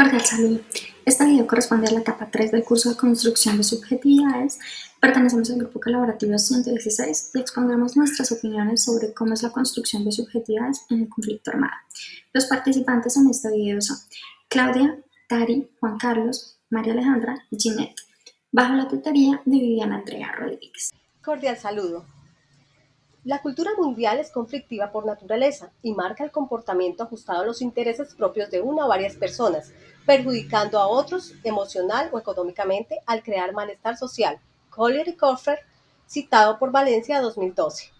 Cordial saludo. Este video corresponde a la etapa 3 del curso de construcción de subjetividades. Pertenecemos al grupo colaborativo 116 y expondremos nuestras opiniones sobre cómo es la construcción de subjetividades en el conflicto armado. Los participantes en este video son Claudia, Tari, Juan Carlos, María Alejandra y Ginette, bajo la tutoría de Viviana Andrea Rodríguez. Cordial saludo. La cultura mundial es conflictiva por naturaleza y marca el comportamiento ajustado a los intereses propios de una o varias personas, perjudicando a otros emocional o económicamente al crear malestar social. Collier y Corfer, citado por Valencia 2012.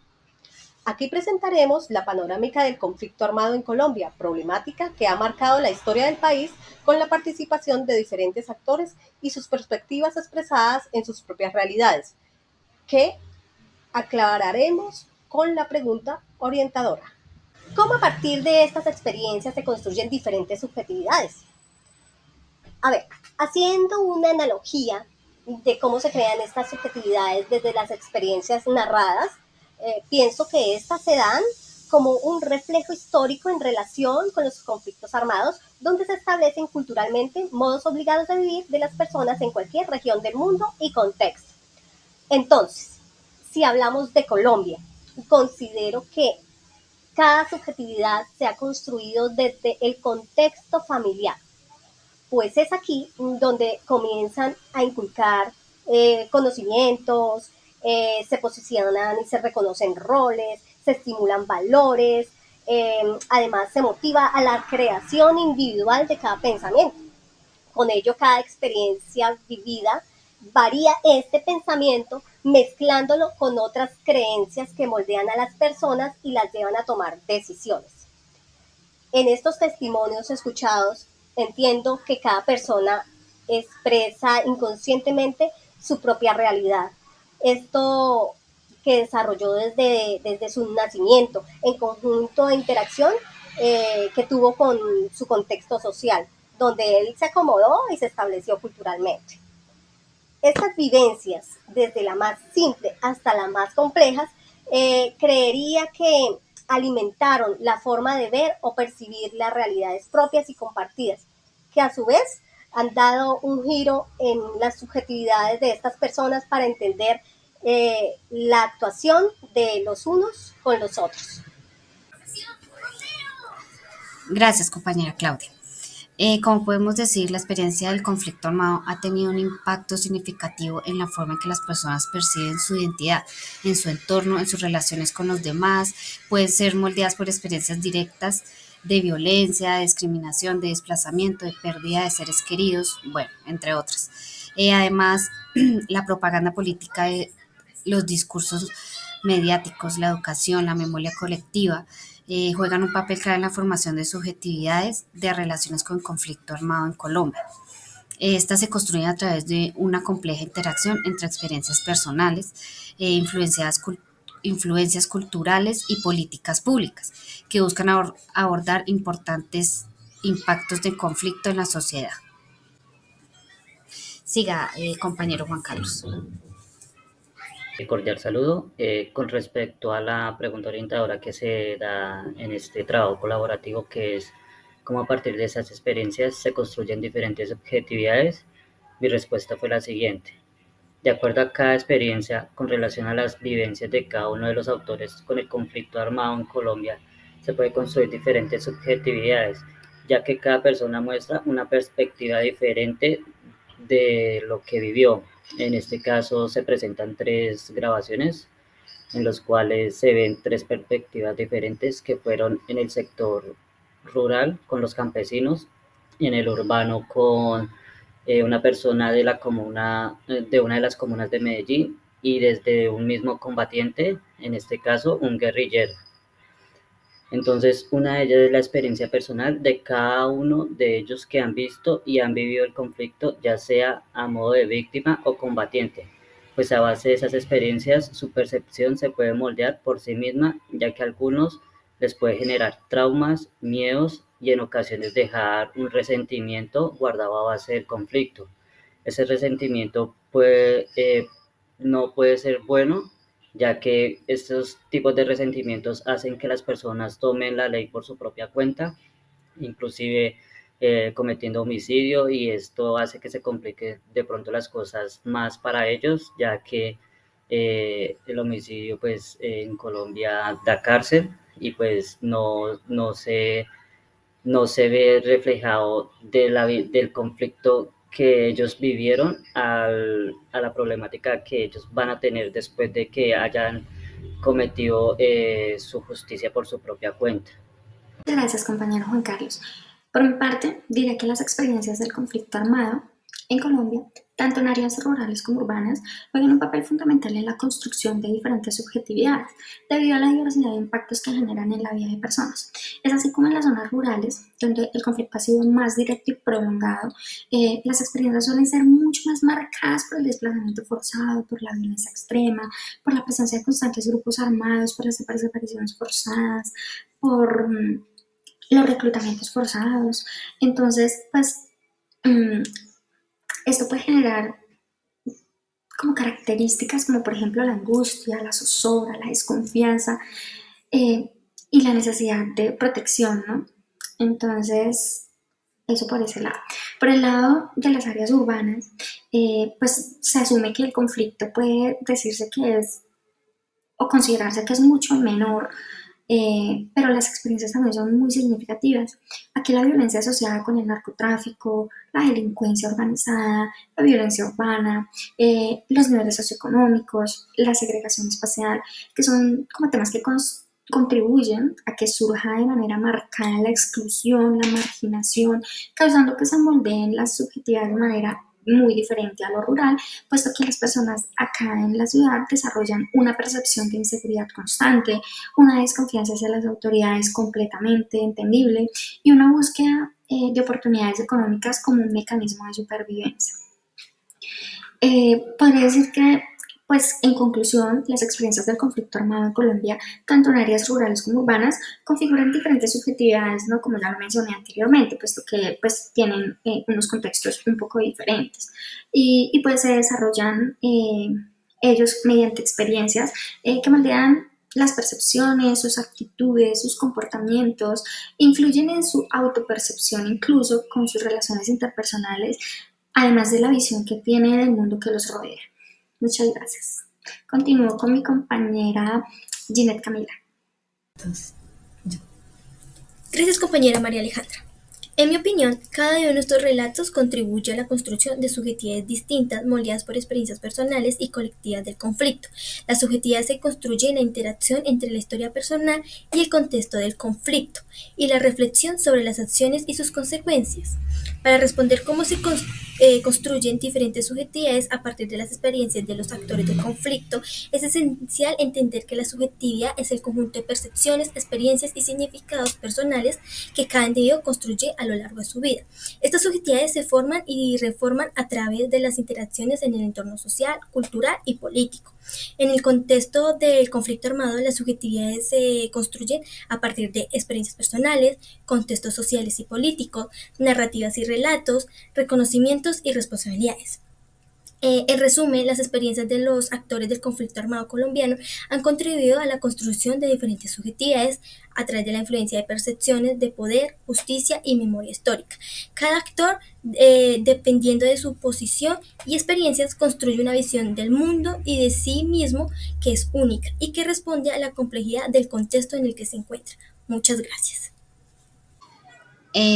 Aquí presentaremos la panorámica del conflicto armado en Colombia, problemática que ha marcado la historia del país con la participación de diferentes actores y sus perspectivas expresadas en sus propias realidades, que aclararemos con la pregunta orientadora. ¿Cómo a partir de estas experiencias se construyen diferentes subjetividades? A ver, haciendo una analogía de cómo se crean estas subjetividades desde las experiencias narradas, pienso que estas se dan como un reflejo histórico en relación con los conflictos armados, donde se establecen culturalmente modos obligados de vivir de las personas en cualquier región del mundo y contexto. Entonces, si hablamos de Colombia, considero que cada subjetividad se ha construido desde el contexto familiar, pues es aquí donde comienzan a inculcar conocimientos, se posicionan y se reconocen roles, se estimulan valores, además se motiva a la creación individual de cada pensamiento. Con ello, cada experiencia vivida varía este pensamiento mezclándolo con otras creencias que moldean a las personas y las llevan a tomar decisiones. En estos testimonios escuchados, entiendo que cada persona expresa inconscientemente su propia realidad. Esto que desarrolló desde su nacimiento, en conjunto de interacción que tuvo con su contexto social, donde él se acomodó y se estableció culturalmente. Estas vivencias, desde la más simple hasta las más complejas, creería que alimentaron la forma de ver o percibir las realidades propias y compartidas, que a su vez han dado un giro en las subjetividades de estas personas para entender la actuación de los unos con los otros. Gracias, compañera Claudia. Como podemos decir, la experiencia del conflicto armado ha tenido un impacto significativo en la forma en que las personas perciben su identidad, en su entorno, en sus relaciones con los demás. Pueden ser moldeadas por experiencias directas de violencia, de discriminación, de desplazamiento, de pérdida de seres queridos, bueno, entre otras. Además, la propaganda política, los discursos mediáticos, la educación, la memoria colectiva, juegan un papel clave en la formación de subjetividades de relaciones con conflicto armado en Colombia. Estas se construyen a través de una compleja interacción entre experiencias personales, influencias culturales y políticas públicas que buscan abordar importantes impactos del conflicto en la sociedad. Siga, compañero Juan Carlos. Cordial saludo. Con respecto a la pregunta orientadora que se da en este trabajo colaborativo, que es cómo a partir de esas experiencias se construyen diferentes subjetividades, mi respuesta fue la siguiente. De acuerdo a cada experiencia, con relación a las vivencias de cada uno de los autores con el conflicto armado en Colombia, se puede construir diferentes subjetividades, ya que cada persona muestra una perspectiva diferente de lo que vivió. En este caso se presentan 3 grabaciones en los cuales se ven 3 perspectivas diferentes que fueron en el sector rural con los campesinos y en el urbano con una persona de la comuna, de una de las comunas de Medellín, y desde un mismo combatiente, en este caso un guerrillero. Entonces, una de ellas es la experiencia personal de cada uno de ellos que han visto y han vivido el conflicto, ya sea a modo de víctima o combatiente. Pues a base de esas experiencias, su percepción se puede moldear por sí misma, ya que a algunos les puede generar traumas, miedos y en ocasiones dejar un resentimiento guardado a base del conflicto. Ese resentimiento no puede ser bueno, ya que estos tipos de resentimientos hacen que las personas tomen la ley por su propia cuenta, inclusive cometiendo homicidio, y esto hace que se complique de pronto las cosas más para ellos, ya que el homicidio pues en Colombia da cárcel y pues no se ve reflejado del conflicto que ellos vivieron a la problemática que ellos van a tener después de que hayan cometido su justicia por su propia cuenta. Gracias, compañero Juan Carlos. Por mi parte, diré que las experiencias del conflicto armado en Colombia, tanto en áreas rurales como urbanas, juegan un papel fundamental en la construcción de diferentes subjetividades, debido a la diversidad de impactos que generan en la vida de personas. Es así como en las zonas rurales, donde el conflicto ha sido más directo y prolongado, las experiencias suelen ser mucho más marcadas por el desplazamiento forzado, por la violencia extrema, por la presencia de constantes grupos armados, por las desapariciones forzadas, por los reclutamientos forzados. Entonces, pues, esto puede generar como características como por ejemplo la angustia, la zozobra, la desconfianza y la necesidad de protección, ¿no? Entonces, eso por ese lado. Por el lado de las áreas urbanas, pues se asume que el conflicto puede decirse que es, o considerarse que es mucho menor, pero las experiencias también son muy significativas. Aquí la violencia asociada con el narcotráfico, la delincuencia organizada, la violencia urbana, los niveles socioeconómicos, la segregación espacial, que son como temas que contribuyen a que surja de manera marcada la exclusión, la marginación, causando que se moldeen las subjetividades de manera muy diferente a lo rural, puesto que las personas acá en la ciudad desarrollan una percepción de inseguridad constante, una desconfianza hacia las autoridades completamente entendible y una búsqueda de oportunidades económicas como un mecanismo de supervivencia. Podría decir que, pues, en conclusión, las experiencias del conflicto armado en Colombia, tanto en áreas rurales como urbanas, configuran diferentes subjetividades, ¿no? Como ya lo mencioné anteriormente, puesto que pues, tienen unos contextos un poco diferentes. Y pues se desarrollan ellos mediante experiencias que moldean las percepciones, sus actitudes, sus comportamientos, influyen en su autopercepción incluso con sus relaciones interpersonales, además de la visión que tiene del mundo que los rodea. Muchas gracias. Continúo con mi compañera Ginette Camila. Gracias, compañera María Alejandra. En mi opinión, cada uno de estos relatos contribuye a la construcción de subjetividades distintas, moldeadas por experiencias personales y colectivas del conflicto. La subjetividad se construye en la interacción entre la historia personal y el contexto del conflicto, y la reflexión sobre las acciones y sus consecuencias. Para responder cómo se construyen diferentes subjetividades a partir de las experiencias de los actores del conflicto, es esencial entender que la subjetividad es el conjunto de percepciones, experiencias y significados personales que cada individuo construye a lo largo de su vida. Estas subjetividades se forman y reforman a través de las interacciones en el entorno social, cultural y político. En el contexto del conflicto armado, las subjetividades se construyen a partir de experiencias personales, contextos sociales y políticos, narrativas y relatos, reconocimientos y responsabilidades. En resumen, las experiencias de los actores del conflicto armado colombiano han contribuido a la construcción de diferentes subjetividades a través de la influencia de percepciones de poder, justicia y memoria histórica. Cada actor, dependiendo de su posición y experiencias, construye una visión del mundo y de sí mismo que es única y que responde a la complejidad del contexto en el que se encuentra. Muchas gracias.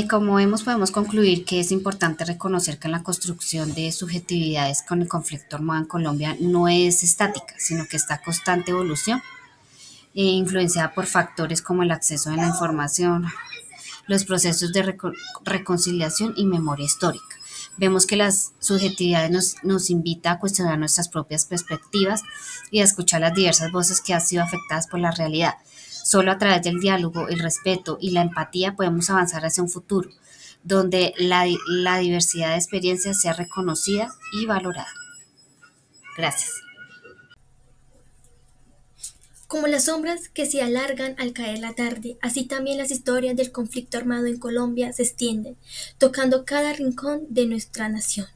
Como vemos, podemos concluir que es importante reconocer que la construcción de subjetividades con el conflicto armado en Colombia no es estática, sino que está en constante evolución, influenciada por factores como el acceso a la información, los procesos de reconciliación y memoria histórica. Vemos que las subjetividades nos invita a cuestionar nuestras propias perspectivas y a escuchar las diversas voces que han sido afectadas por la realidad. Solo a través del diálogo, el respeto y la empatía podemos avanzar hacia un futuro donde la diversidad de experiencias sea reconocida y valorada. Gracias. Como las sombras que se alargan al caer la tarde, así también las historias del conflicto armado en Colombia se extienden, tocando cada rincón de nuestra nación.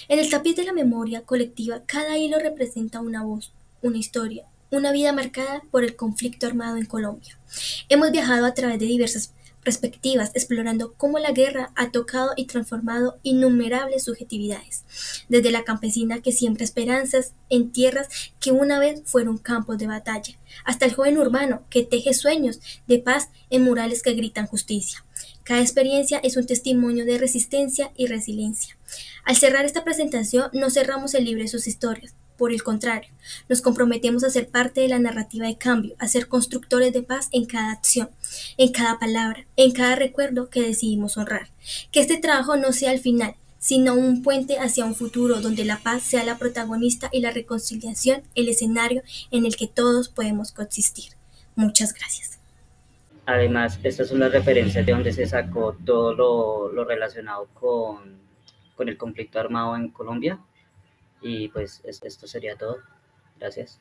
En el tapiz de la memoria colectiva, cada hilo representa una voz, una historia, una vida marcada por el conflicto armado en Colombia. Hemos viajado a través de diversas perspectivas, explorando cómo la guerra ha tocado y transformado innumerables subjetividades, desde la campesina que siembra esperanzas en tierras que una vez fueron campos de batalla, hasta el joven urbano que teje sueños de paz en murales que gritan justicia. Cada experiencia es un testimonio de resistencia y resiliencia. Al cerrar esta presentación, no cerramos el libro de sus historias. Por el contrario, nos comprometemos a ser parte de la narrativa de cambio, a ser constructores de paz en cada acción, en cada palabra, en cada recuerdo que decidimos honrar. Que este trabajo no sea el final, sino un puente hacia un futuro donde la paz sea la protagonista y la reconciliación el escenario en el que todos podemos coexistir. Muchas gracias. Además, estas son las referencias de donde se sacó todo lo relacionado con el conflicto armado en Colombia. Y pues esto sería todo. Gracias.